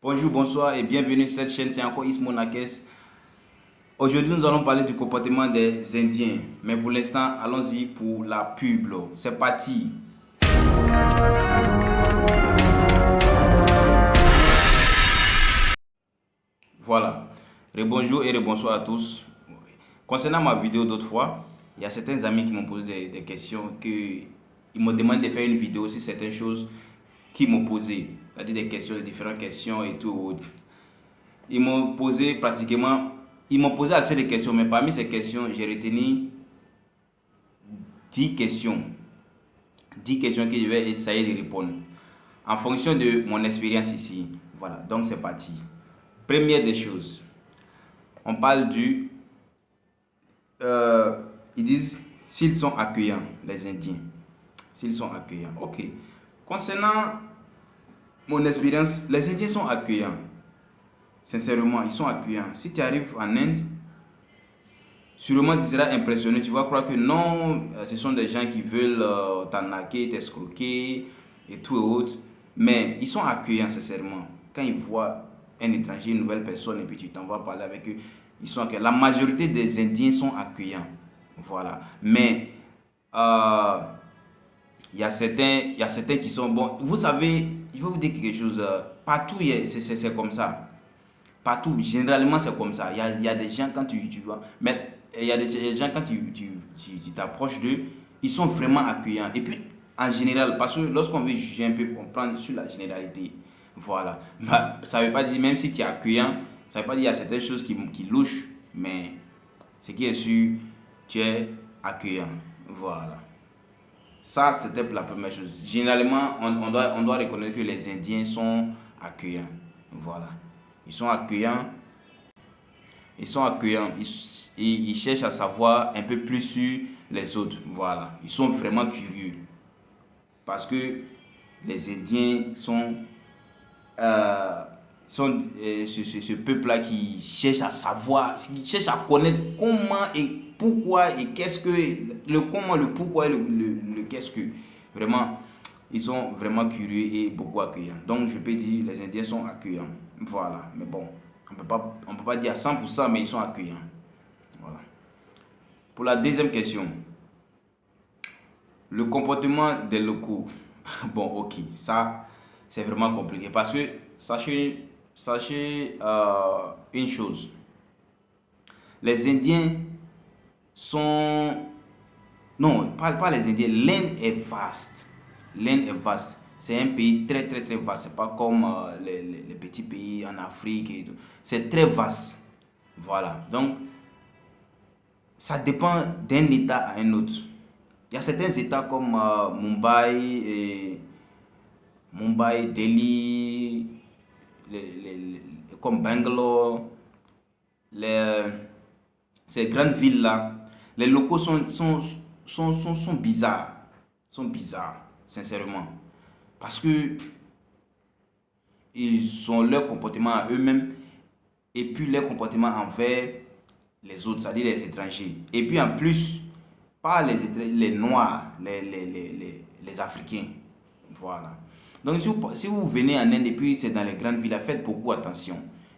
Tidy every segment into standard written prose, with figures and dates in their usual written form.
Bonjour, bonsoir et bienvenue sur cette chaîne, c'est encore Ismo Nakes. Aujourd'hui, nous allons parler du comportement des Indiens. Mais pour l'instant, allons-y pour la pub. C'est parti. Voilà. Bonjour et bonsoir à tous. Concernant ma vidéo d'autres fois, il y a certains amis qui m'ont posé des questions, ils m'ont demandé de faire une vidéo sur certaines choses qu'ils m'ont posées. C'est-à-dire des questions, des différentes questions et tout. Ils m'ont posé assez de questions, mais parmi ces questions, j'ai retenu 10 questions. 10 questions que je vais essayer de répondre en fonction de mon expérience ici. Voilà, donc c'est parti. Première des choses, on parle ils disent s'ils sont accueillants, les Indiens. S'ils sont accueillants, ok. Concernant mon expérience, les Indiens sont accueillants. Sincèrement, ils sont accueillants. Si tu arrives en Inde, sûrement tu seras impressionné, tu vas croire que non, ce sont des gens qui veulent t'arnaquer, t'escroquer et tout et autres. Mais ils sont accueillants sincèrement. Quand ils voient un étranger, une nouvelle personne et puis tu t'en vas parler avec eux, ils sont accueillants. La majorité des Indiens sont accueillants. Voilà. Mais il y a certains qui sont bons. Vous savez, je vais vous dire quelque chose. Partout, c'est comme ça. Partout, généralement, c'est comme ça. Il y a des gens quand tu vois, mais il y a des gens quand tu t'approches d'eux, ils sont vraiment accueillants. Et puis, en général, parce que lorsqu'on veut juger un peu, on prend sur la généralité. Voilà. Ça ne veut pas dire, même si tu es accueillant, ça ne veut pas dire qu'il y a certaines choses qui louchent, mais ce qui est sûr, tu es accueillant. Voilà. Ça, c'était la première chose. Généralement, on doit reconnaître que les Indiens sont accueillants. Voilà. Ils sont accueillants. Ils sont accueillants. Ils cherchent à savoir un peu plus sur les autres. Voilà. Ils sont vraiment curieux. Parce que les Indiens sont ce peuple-là qui cherche à savoir, qui cherche à connaître comment et pourquoi et qu'est-ce que, le comment, le pourquoi et le qu'est-ce que. Vraiment, ils sont vraiment curieux et beaucoup accueillants. Donc, je peux dire, les Indiens sont accueillants. Voilà, mais bon, on peut pas dire à 100%, mais ils sont accueillants. Voilà. Pour la deuxième question, le comportement des locaux. Bon, ok, ça, c'est vraiment compliqué parce que, sachez une chose, les Indiens sont... Non, pas les Indiens, l'Inde est vaste. L'Inde est vaste. C'est un pays très très très vaste. C'est pas comme les petits pays en Afrique et tout. C'est très vaste. Voilà. Donc, ça dépend d'un État à un autre. Il y a certains États comme Mumbai, Delhi, comme Bangalore, ces grandes villes-là, les locaux sont bizarres. Sont bizarres, sincèrement. Parce que ils ont leur comportement à eux-mêmes et puis leur comportement envers les autres, c'est-à-dire les étrangers. Et puis en plus, pas les Noirs, les Africains. Voilà. Donc si vous venez en Inde et puis c'est dans les grandes villes, faites beaucoup attention.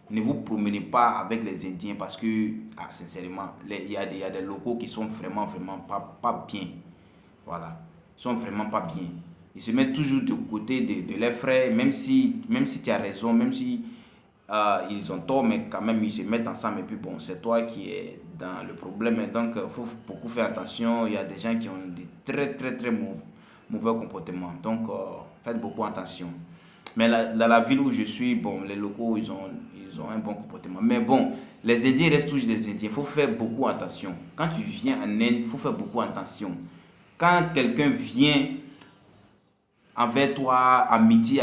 Ne vous promenez pas avec les Indiens parce que, sincèrement, il y a des locaux qui sont vraiment pas bien. Voilà. Ils sont vraiment pas bien. Ils se mettent toujours de côté de leurs frères, même si tu as raison, même si ils ont tort, mais quand même ils se mettent ensemble et puis bon, c'est toi qui es dans le problème. Et donc, il faut beaucoup faire attention. Il y a des gens qui ont des très mauvais comportements. Donc, faites beaucoup attention. Mais dans la ville où je suis, bon, les locaux, ils ont un bon comportement. Mais bon, les Indiens restent toujours des Indiens. Il faut faire beaucoup attention. Quand tu viens en Inde, il faut faire beaucoup attention. Quand quelqu'un vient envers toi, amitié,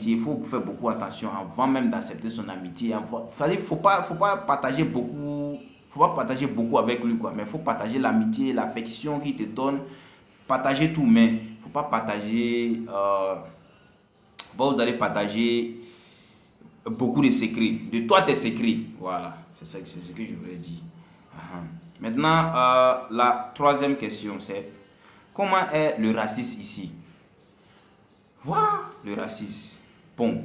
il faut faire beaucoup attention avant même d'accepter son amitié. Il ne faut pas partager beaucoup. Faut pas partager beaucoup avec lui, quoi. Mais il faut partager l'amitié, l'affection qu'il te donne. Partager tout, mais il ne faut pas partager... vous allez partager beaucoup de secrets. De toi, tes secrets. Voilà, c'est ce que je voulais dire. Maintenant, la troisième question, c'est comment est le racisme ici? Voilà, le racisme. Bon,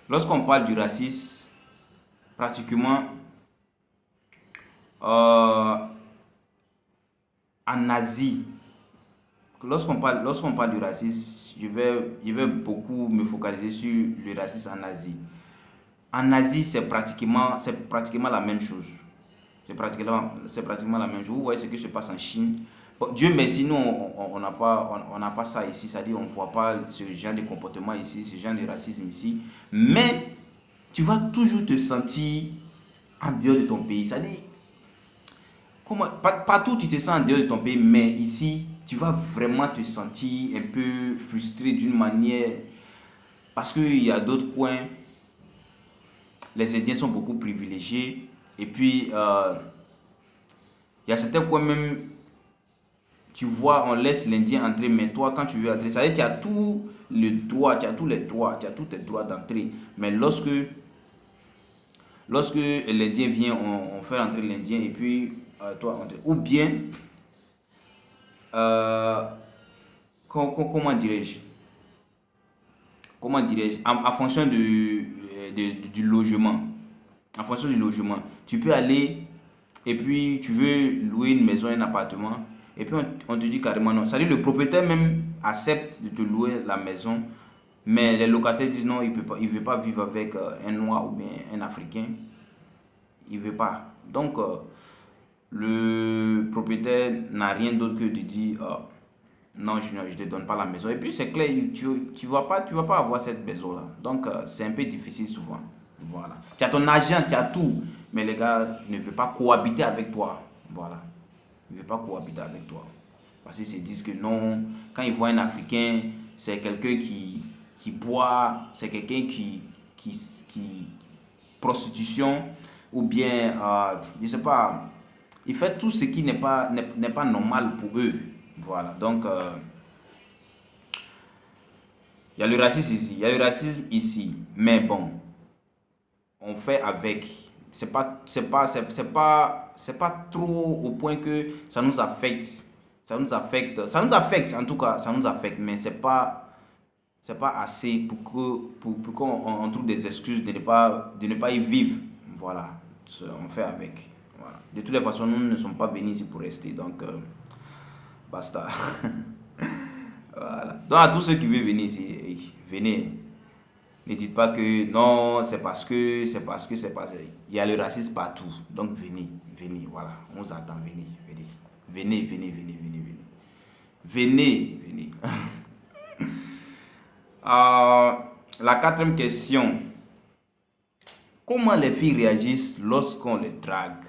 lorsqu'on parle du racisme, pratiquement en Asie, lorsqu'on parle du racisme, je vais beaucoup me focaliser sur le racisme en Asie. En Asie, c'est pratiquement la même chose. C'est pratiquement la même chose. Vous voyez ce qui se passe en Chine. Bon, Dieu merci, nous, on n'a pas ça ici. C'est-à-dire, on ne voit pas ce genre de comportement ici, ce genre de racisme ici. Mais tu vas toujours te sentir en dehors de ton pays. C'est-à-dire, partout tu te sens en dehors de ton pays, mais ici, tu vas vraiment te sentir un peu frustré d'une manière. Parce qu'il y a d'autres coins, les Indiens sont beaucoup privilégiés. Et puis, il y a certains coins même, tu vois, on laisse l'Indien entrer, mais toi, quand tu veux entrer, ça veut dire que tu as tout le droit, tu as tous les droits, tu as tous tes droits d'entrer. Mais lorsque l'Indien vient, on fait entrer l'Indien et puis toi, ou bien, comment dirais-je? En fonction du logement. En fonction du logement. Tu peux aller et puis tu veux louer une maison, un appartement, et puis on te dit carrément non. C'est-à-dire le propriétaire même accepte de te louer la maison, mais les locataires disent non, il veut pas vivre avec un noir ou bien un africain. Il veut pas. Donc, le propriétaire n'a rien d'autre que de dire non, je ne te donne pas la maison. Et puis c'est clair, tu vas pas avoir cette maison-là. Donc c'est un peu difficile souvent. Voilà. Tu as ton argent, tu as tout, mais les gars ne veulent pas cohabiter avec toi. Voilà. Ils ne veulent pas cohabiter avec toi. Parce qu'ils se disent que non, quand ils voient un Africain, c'est quelqu'un qui boit, c'est quelqu'un qui prostitution, ou bien, je sais pas, il fait tout ce qui n'est pas normal pour eux. Voilà, donc il y a le racisme ici, il y a le racisme ici, mais bon, on fait avec. C'est pas trop au point que ça nous affecte. Ça nous affecte en tout cas, ça nous affecte, mais c'est pas assez pour qu'on trouve des excuses de ne pas y vivre. Voilà, on fait avec. Voilà. De toutes les façons, nous ne sommes pas venus ici pour rester, donc basta. Voilà. Donc à tous ceux qui veulent venir ici, venez. Ne dites pas que non, c'est parce que. Il y a le racisme partout. Donc venez, voilà. On vous attend, venez. Venez. La quatrième question. Comment les filles réagissent lorsqu'on les drague?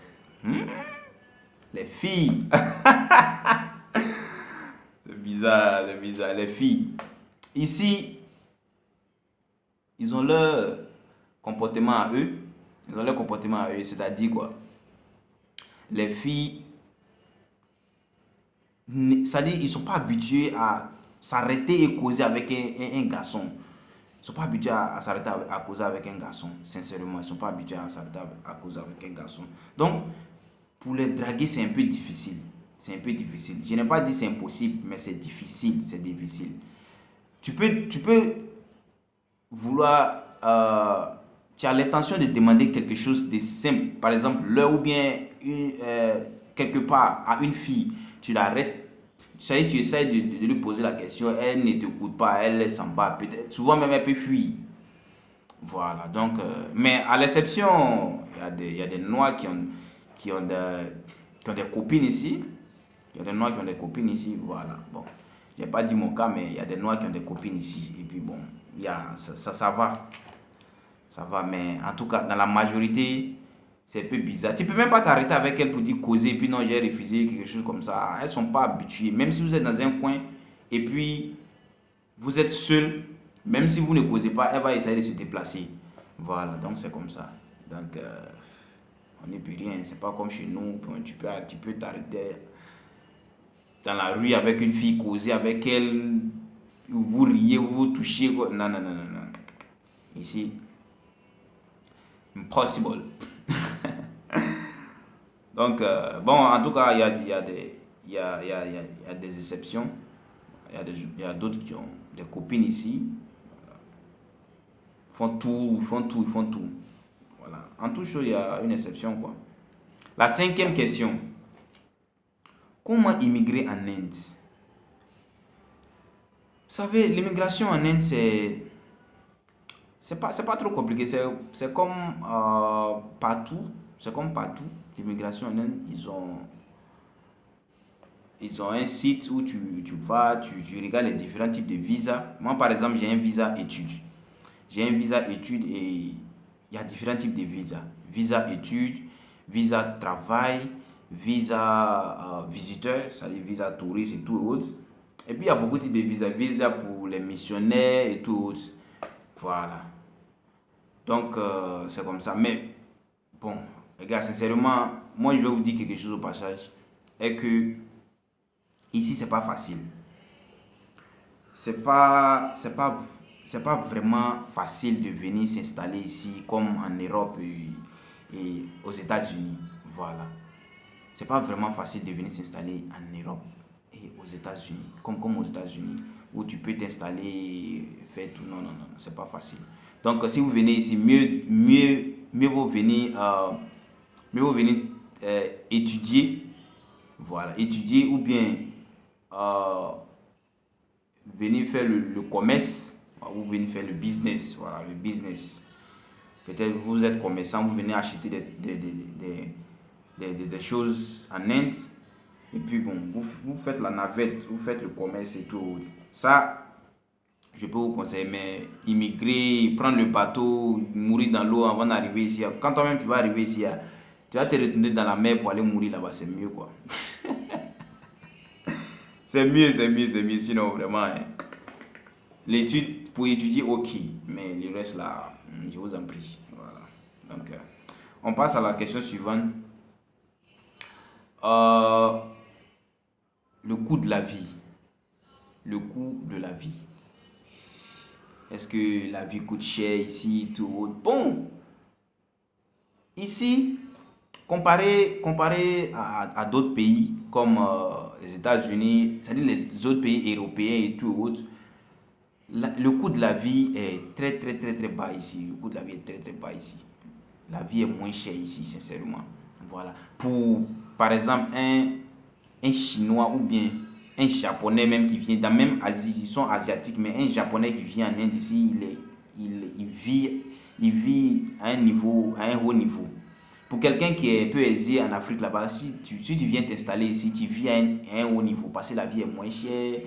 Les filles. C'est bizarre. Les filles. Ici, ils ont leur comportement à eux. C'est-à-dire quoi? Les filles, c'est-à-dire ils ne sont pas habitués à s'arrêter et causer avec un garçon. Ils ne sont pas habitués à s'arrêter à causer avec un garçon. Sincèrement, ils ne sont pas habitués à s'arrêter à causer avec un garçon. Donc, pour les draguer, c'est un peu difficile. Je n'ai pas dit c'est impossible, mais c'est difficile. Tu peux vouloir, tu as l'intention de demander quelque chose de simple, par exemple l'heure ou bien quelque part à une fille, tu l'arrêtes, tu essaies de lui poser la question, elle ne t'écoute pas, elle s'en bat, peut-être, souvent même elle peut fuir. Voilà, donc, mais à l'exception, il y a des noirs qui ont des copines ici, voilà, bon, j'ai pas dit mon cas, mais il y a des noirs qui ont des copines ici, et puis bon, ça va. Ça va, mais en tout cas, dans la majorité, c'est un peu bizarre. Tu peux même pas t'arrêter avec elle pour dire causer, et puis non, j'ai refusé, quelque chose comme ça. Elles sont pas habituées. Même si vous êtes dans un coin, et puis vous êtes seul, même si vous ne causez pas, elle va essayer de se déplacer. Voilà, donc c'est comme ça. Donc, on n'est plus rien. C'est pas comme chez nous, tu peux t'arrêter dans la rue avec une fille, causer avec elle, vous riez, vous touchez. Non. Ici, impossible. Donc, bon, en tout cas, il y a des exceptions. Il y a d'autres qui ont des copines ici. font tout, ils font tout, ils font tout. Voilà. En toute chose, il y a une exception, quoi. La cinquième question. Comment immigrer en Inde? Vous savez, l'immigration en Inde, c'est pas trop compliqué. C'est comme partout. C'est comme partout. L'immigration en Inde, ils ont un site où tu vas, tu regardes les différents types de visas. Moi, par exemple, j'ai un visa études. J'ai un visa études et il y a différents types de visas. Visa études, visa travail, visa visiteur, c'est-à-dire visa touriste et tout autre. Et puis il y a beaucoup de types de visas. Visa pour les missionnaires et tout autre. Voilà. Donc c'est comme ça. Mais bon, les gars, sincèrement, moi je vais vous dire quelque chose au passage. Et que ici, c'est pas facile. C'est pas vraiment facile de venir s'installer ici comme en Europe et aux États-Unis. Voilà. C'est pas vraiment facile de venir s'installer en Europe et aux États-Unis, comme aux États-Unis, où tu peux t'installer, faire tout. Non, non, non, c'est pas facile. Donc, si vous venez ici, mieux mieux vaut venir étudier, voilà, étudier ou bien euh, venir faire le commerce ou venir faire le business. Voilà, le business. Peut-être vous êtes commerçant, vous venez acheter des choses en Inde. Et puis bon, vous faites la navette, vous faites le commerce et tout. Ça, je peux vous conseiller, mais immigrer, prendre le bateau, mourir dans l'eau avant d'arriver ici. Quand toi-même tu vas arriver ici, tu vas te retourner dans la mer pour aller mourir là-bas, c'est mieux quoi. C'est mieux, c'est mieux, c'est mieux, sinon vraiment. Hein. L'étude, pour étudier, ok, mais le reste là, je vous en prie. Voilà. Donc, on passe à la question suivante. Euh, le coût de la vie. Le coût de la vie. Est-ce que la vie coûte cher ici, tout? Bon, ici, comparé à d'autres pays comme les États-Unis, c'est-à-dire les autres pays européens et tout autres, le coût de la vie est très très très très bas ici. Le coût de la vie est très très bas ici. La vie est moins chère ici, sincèrement. Voilà. Pour, par exemple, un Chinois ou bien un Japonais même qui vient, dans même Asie, ils sont asiatiques, mais un Japonais qui vient en Inde ici, il vit à un niveau, à un haut niveau. Pour quelqu'un qui est peu aisé en Afrique là-bas, si tu viens t'installer ici, tu vis à un haut niveau parce que la vie est moins chère,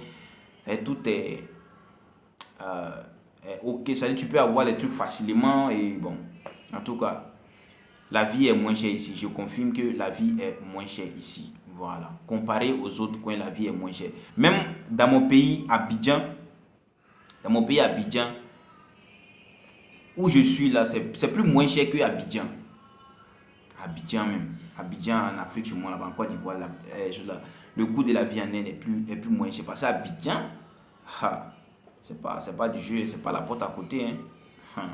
et tout euh, est ok, ça veut dire tu peux avoir les trucs facilement et bon, en tout cas, la vie est moins chère ici. Je confirme que la vie est moins chère ici. Voilà. Comparé aux autres coins, la vie est moins chère. Même dans mon pays, Abidjan, où je suis là, c'est plus moins cher que Abidjan. Abidjan même. Abidjan en Afrique, chez moi, là-bas, en Côte d'Ivoire, le coût de la vie en Inde est plus moins cher. Parce que Abidjan, c'est pas du jeu, c'est pas la porte à côté. Hein.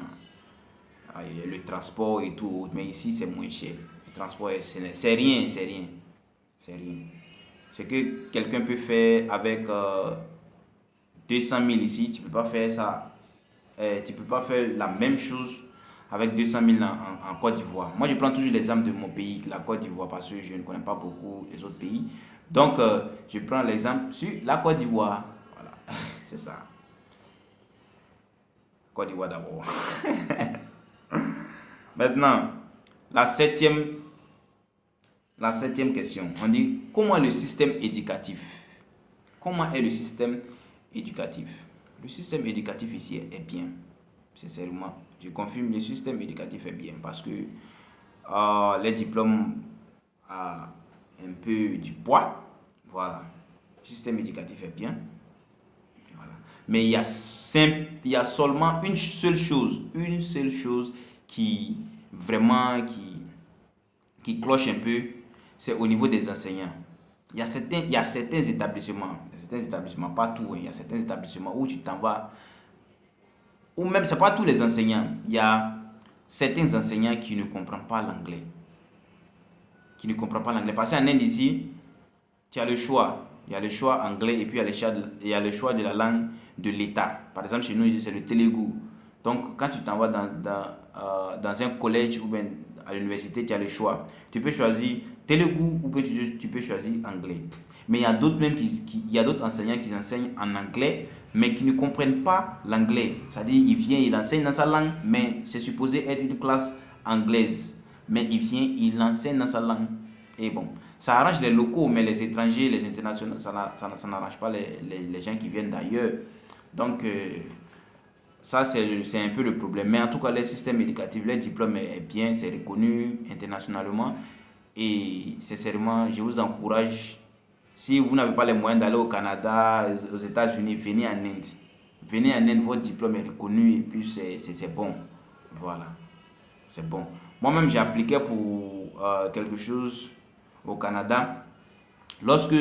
Le transport et tout, mais ici c'est moins cher. Le transport, c'est rien, c'est rien. C'est rien. Ce que quelqu'un peut faire avec 200 000 ici, tu peux pas faire ça. Tu peux pas faire la même chose avec 200 000 en Côte d'Ivoire. Moi, je prends toujours l'exemple de mon pays, la Côte d'Ivoire, parce que je ne connais pas beaucoup les autres pays. Donc, je prends l'exemple sur la Côte d'Ivoire. Voilà, c'est ça. Côte d'Ivoire d'abord. Maintenant, la septième question. On dit, comment est le système éducatif? Comment est le système éducatif? Le système éducatif ici est bien. Sincèrement, je confirme, le système éducatif est bien parce que les diplômes ont un peu du poids. Voilà. Le système éducatif est bien. Voilà. Mais il y a seulement une seule chose qui vraiment qui cloche un peu, c'est au niveau des enseignants. Il y a certains établissements, pas tout, hein, il y a certains établissements où tu t'en vas, ou même c'est pas tous les enseignants, il y a certains enseignants qui ne comprennent pas l'anglais. Parce qu'en Inde ici, tu as le choix. Il y a le choix anglais et puis il y a le choix de la langue de l'État. Par exemple, chez nous ici, c'est le Telugu. Donc, quand tu t'en vas dans un collège ou bien à l'université, tu as le choix. Tu peux choisir Telugu ou bien tu peux choisir anglais. Mais il y a d'autres même il y a d'autres enseignants qui enseignent en anglais, mais qui ne comprennent pas l'anglais. C'est-à-dire, il vient, il enseigne dans sa langue, mais c'est supposé être une classe anglaise. Mais il vient, il enseigne dans sa langue. Et bon, ça arrange les locaux, mais les étrangers, les internationaux, ça n'arrange pas les gens qui viennent d'ailleurs. Donc, ça, c'est un peu le problème. Mais en tout cas, le système éducatif, le diplôme est bien, c'est reconnu internationalement. Et sincèrement, je vous encourage, si vous n'avez pas les moyens d'aller au Canada, aux États-Unis, venez en Inde. Venez en Inde, votre diplôme est reconnu et puis c'est bon. Voilà, c'est bon. Moi-même, j'ai appliqué pour quelque chose au Canada. Lorsque,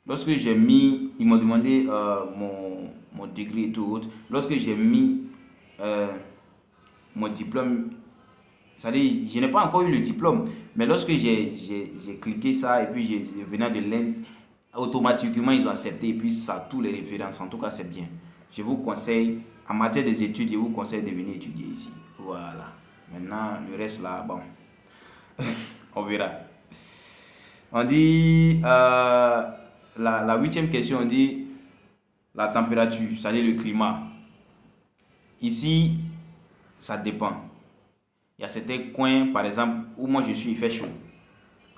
lorsque j'ai mis, ils m'ont demandé mon degré et tout autre. Lorsque j'ai mis mon diplôme, c'est-à-dire, je n'ai pas encore eu le diplôme, mais lorsque j'ai cliqué ça et puis je venais de l'Inde, automatiquement ils ont accepté et puis ça a tous les références. En tout cas, c'est bien. Je vous conseille, en matière des études, je vous conseille de venir étudier ici. Voilà. Maintenant, le reste là, bon, on verra. On dit, la huitième question, on dit la température, c'est-à-dire le climat. Ici, ça dépend. Il y a certains coins, par exemple, où moi je suis, il fait chaud.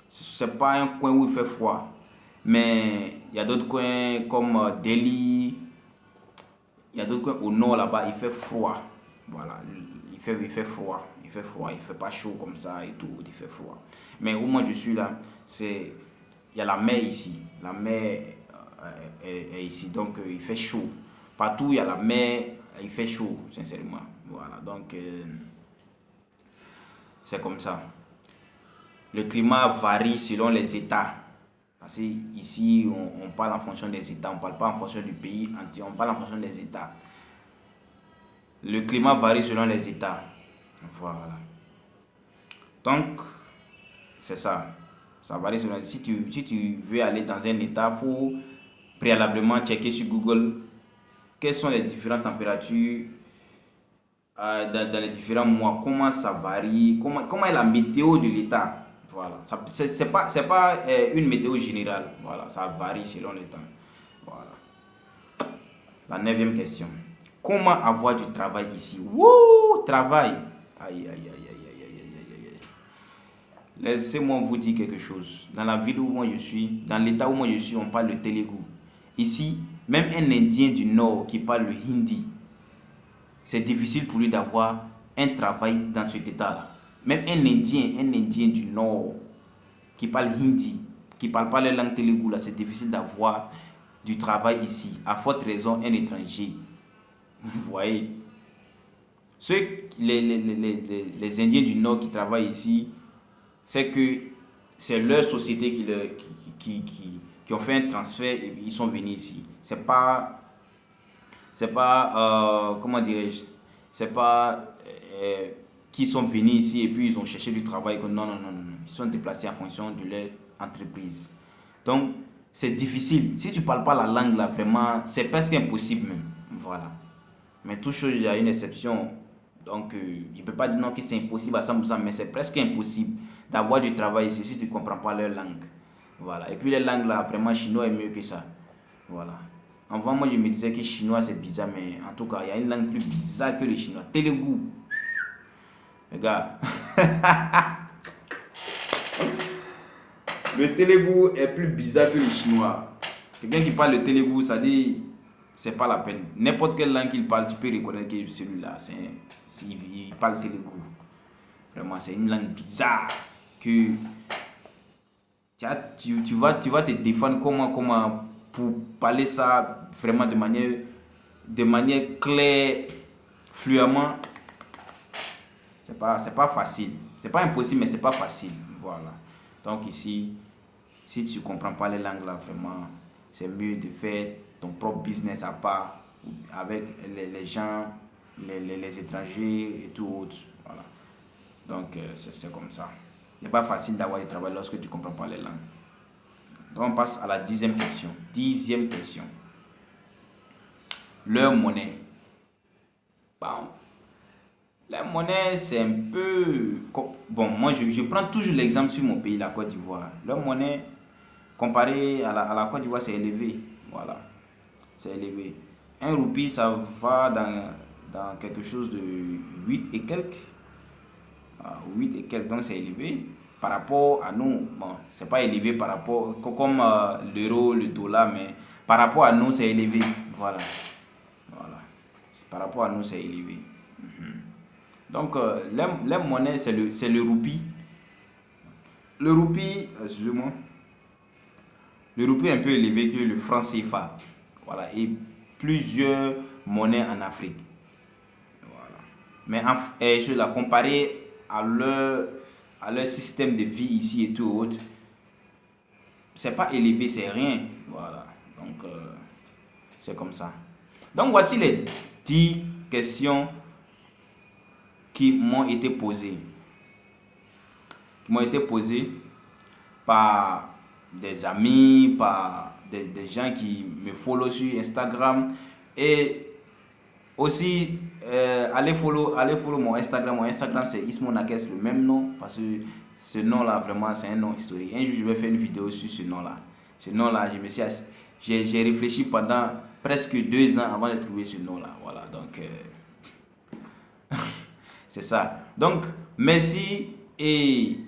Ce n'est pas un coin où il fait froid. Mais il y a d'autres coins comme Delhi, il y a d'autres coins au nord là-bas, il fait froid. Voilà, il fait froid. Il fait froid, il fait pas chaud comme ça et tout, il fait froid. Mais où moi je suis là, il y a la mer ici. La mer est ici, donc il fait chaud. Partout il y a la mer, il fait chaud, sincèrement. Voilà, donc c'est comme ça. Le climat varie selon les États. Parce qu'ici, on parle en fonction des États, on ne parle pas en fonction du pays entier, on parle en fonction des États. Le climat varie selon les États. Voilà. Donc, c'est ça. Ça varie selon. Si tu veux aller dans un État, il faut préalablement checker sur Google quelles sont les différentes températures dans les différents mois, comment ça varie, comment est la météo de l'État. Voilà, c'est pas une météo générale. Voilà, ça varie selon le temps. Voilà. La neuvième question. Comment avoir du travail ici? Wouh, travail. Aïe, aïe, aïe, aïe, aïe, aïe, aïe, aïe. Laissez-moi vous dire quelque chose. Dans la ville où moi je suis, dans l'état où moi je suis, on parle le Telugu. Ici, même un Indien du Nord qui parle le Hindi, c'est difficile pour lui d'avoir un travail dans cet état-là. Même un Indien du Nord qui parle Hindi, qui ne parle pas la langue Telugu, là, c'est difficile d'avoir du travail ici. À forte raison, un étranger. Vous voyez, les Indiens du Nord qui travaillent ici, c'est que c'est leur société qui ont fait un transfert et ils sont venus ici. C'est pas comment dirais-je, c'est pas qui sont venus ici et puis ils ont cherché du travail. Non, non, non, non. Ils sont déplacés en fonction de leur entreprise. Donc, c'est difficile. Si tu ne parles pas la langue, là, vraiment, c'est presque impossible même. Voilà. Mais toute chose, il y a une exception. Donc, je ne peux pas dire non que c'est impossible à 100%, mais c'est presque impossible d'avoir du travail ici si tu ne comprends pas leur langue. Voilà. Et puis les langues, là, vraiment, chinois est mieux que ça. Voilà. Avant, moi, je me disais que chinois, c'est bizarre, mais en tout cas, il y a une langue plus bizarre que le chinois. Telugu. Regarde. Le Telugu est plus bizarre que le chinois. Quelqu'un qui parle le Telugu, ça dit, c'est pas la peine. N'importe quelle langue qu'il parle, tu peux reconnaître que celui-là, il parle Telugu. Vraiment, c'est une langue bizarre que tu vas te défendre comment pour parler ça vraiment de manière claire, fluemment. C'est pas facile. C'est pas impossible, mais c'est pas facile. Voilà. Donc ici, si tu comprends pas les langues là, vraiment, c'est mieux de faire ton propre business à part avec les gens, les étrangers et tout autre. Voilà. Donc c'est comme ça. C'est pas facile d'avoir du travail lorsque tu comprends pas les langues. Donc on passe à la 10e question. 10e question. Leur monnaie. Bon. La monnaie, c'est un peu... Bon, moi, je prends toujours l'exemple sur mon pays, la Côte d'Ivoire. Leur monnaie, comparée à la Côte d'Ivoire, c'est élevé. Voilà, c'est élevé. Un roupie, ça va dans quelque chose de 8 et quelques. 8 et quelques, donc c'est élevé. Par rapport à nous, bon, c'est pas élevé par rapport, comme l'euro, le dollar, mais par rapport à nous, c'est élevé. Voilà. Voilà. Par rapport à nous, c'est élevé. Donc, les monnaies, c'est le roupie. Le roupie, excusez-moi, le roupie est un peu élevé que le franc CFA. Voilà. Et plusieurs monnaies en Afrique. Voilà. Mais je la comparer à leur système de vie ici et tout autre, c'est pas élevé, c'est rien. Voilà. Donc, c'est comme ça. Donc, voici les 10 questions qui m'ont été posées. Par des amis, par des gens qui me follow sur Instagram. Et aussi, allez follow mon Instagram. Mon Instagram, c'est Ismonakes, le même nom. Parce que ce nom-là, vraiment, c'est un nom historique. Un jour, je vais faire une vidéo sur ce nom-là. Ce nom-là, j'ai réfléchi pendant presque 2 ans avant de trouver ce nom-là. Voilà, donc, c'est ça. Donc, merci et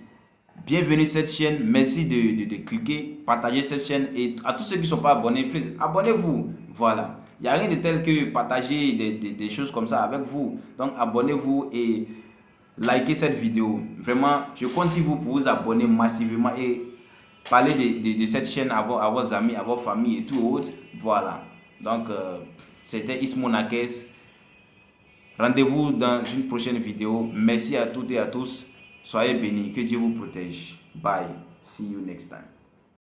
bienvenue sur cette chaîne. Merci de cliquer, partager cette chaîne. Et à tous ceux qui ne sont pas abonnés, abonnez-vous. Voilà. Il n'y a rien de tel que partager des choses comme ça avec vous. Donc, abonnez-vous et likez cette vidéo. Vraiment, je compte sur vous pour vous abonner massivement et parler de cette chaîne à vos amis, à vos familles et tout autre. Voilà. Donc, c'était Ismonakes. Rendez-vous dans une prochaine vidéo. Merci à toutes et à tous. Soyez bénis. Que Dieu vous protège. Bye. See you next time.